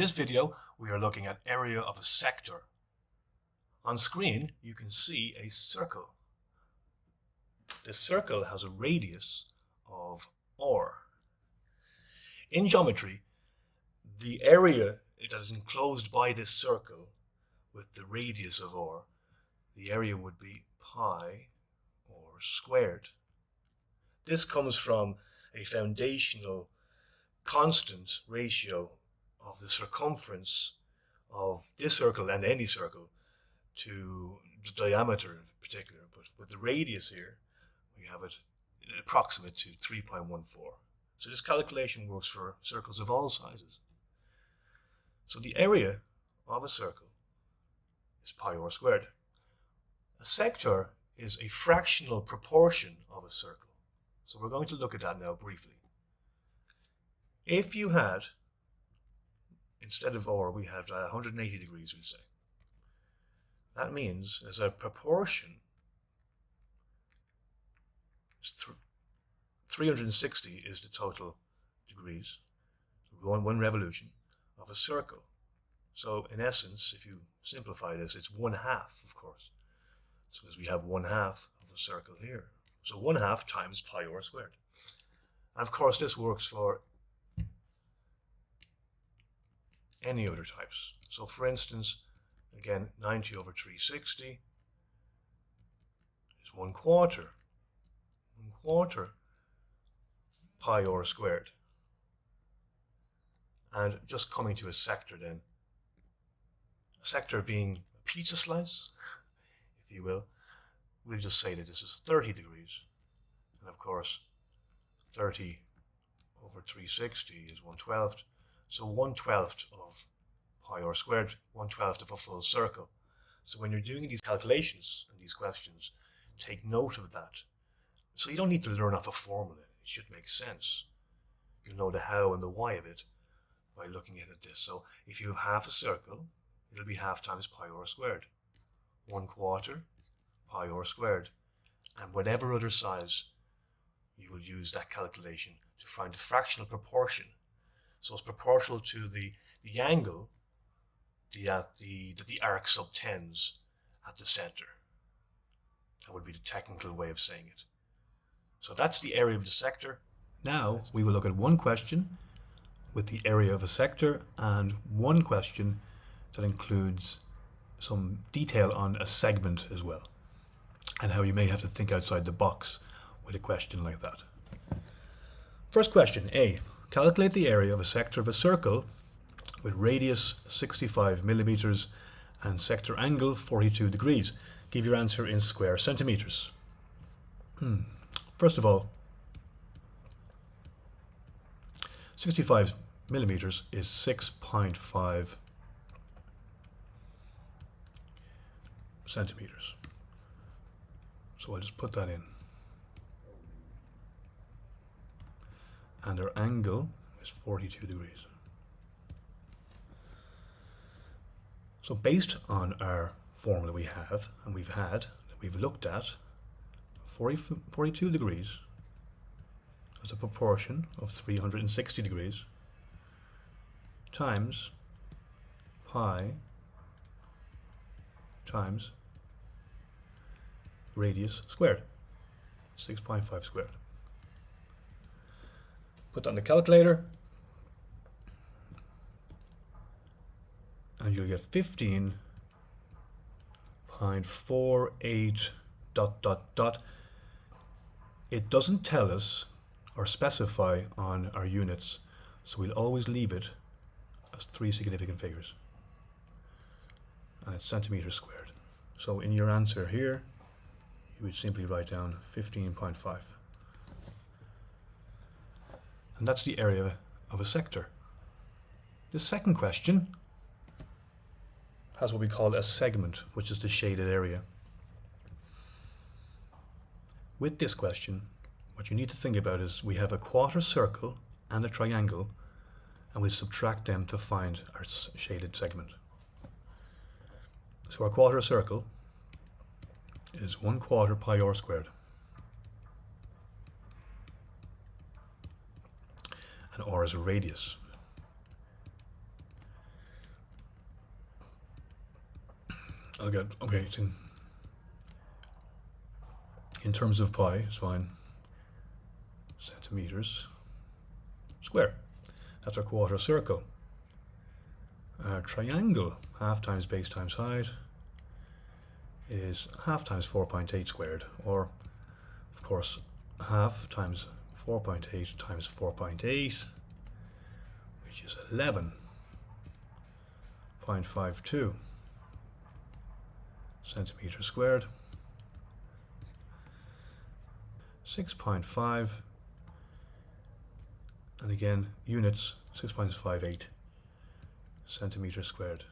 this video, we are looking at area of a sector. On screen, you can see a circle. This circle has a radius of r. In geometry, the area that is enclosed by this circle with the radius of r, the area would be pi r squared. This comes from a foundational constant ratio of the circumference of this circle and any circle to the diameter in particular, but with the radius here, we have it approximate to 3.14. So this calculation works for circles of all sizes. So the area of a circle is pi r squared. A sector is a fractional proportion of a circle. So we're going to look at that now briefly. If you had, instead of r, we had 180 degrees, we say. That means as a proportion, 360 is the total degrees, one revolution of a circle. So in essence, if you simplify this, it's 1/2, of course. So because we have 1/2 of a circle here. So 1/2 times pi r squared. And of course, this works for any other types. So for instance, again, 90 over 360 is 1/4. 1/4 pi r squared. And just coming to a sector then, a sector being a pizza slice, if you will, we'll just say that this is 30 degrees. And of course, 30 over 360 is 1/12. So 1/12 of pi r squared, 1/12 of a full circle. So when you're doing these calculations and these questions, take note of that. So you don't need to learn off a formula. It should make sense. You'll know the how and the why of it by looking at this. So if you have half a circle, it'll be half times pi r squared. 1/4 pi r squared. And whatever other size, you will use that calculation to find the fractional proportion. So it's proportional to the angle that the arc subtends at the center. That would be the technical way of saying it. So that's the area of the sector. Now we will look at one question with the area of a sector and one question that includes some detail on a segment as well, and how you may have to think outside the box with a question like that. First question, A. Calculate the area of a sector of a circle with radius 65 millimeters and sector angle 42 degrees. Give your answer in square centimeters. First of all, 65 millimeters is 6.5 centimeters. So I'll just put that in. And our angle is 42 degrees. So based on our formula we have, and we've looked at, 42 degrees as a proportion of 360 degrees times pi times radius squared, 6.5 squared. Put that on the calculator and you'll get 15.48 ... It doesn't tell us or specify on our units, so we'll always leave it as 3 significant figures. And it's centimeters squared. So in your answer here, you would simply write down 15.5. And that's the area of a sector. The second question has what we call a segment, which is the shaded area. With this question, what you need to think about is we have a quarter circle and a triangle, and we subtract them to find our shaded segment. So our quarter circle is 1/4 pi r squared. And r is a radius. I'll get, okay, in terms of pi, it's fine. Centimeters square. That's our quarter circle. Our triangle, half times base times height, is half times 4.8 squared, or of course half times 4.8 times 4.8, which is 11.52 centimeters squared. 6.5, and again units, 6.58 centimeters squared.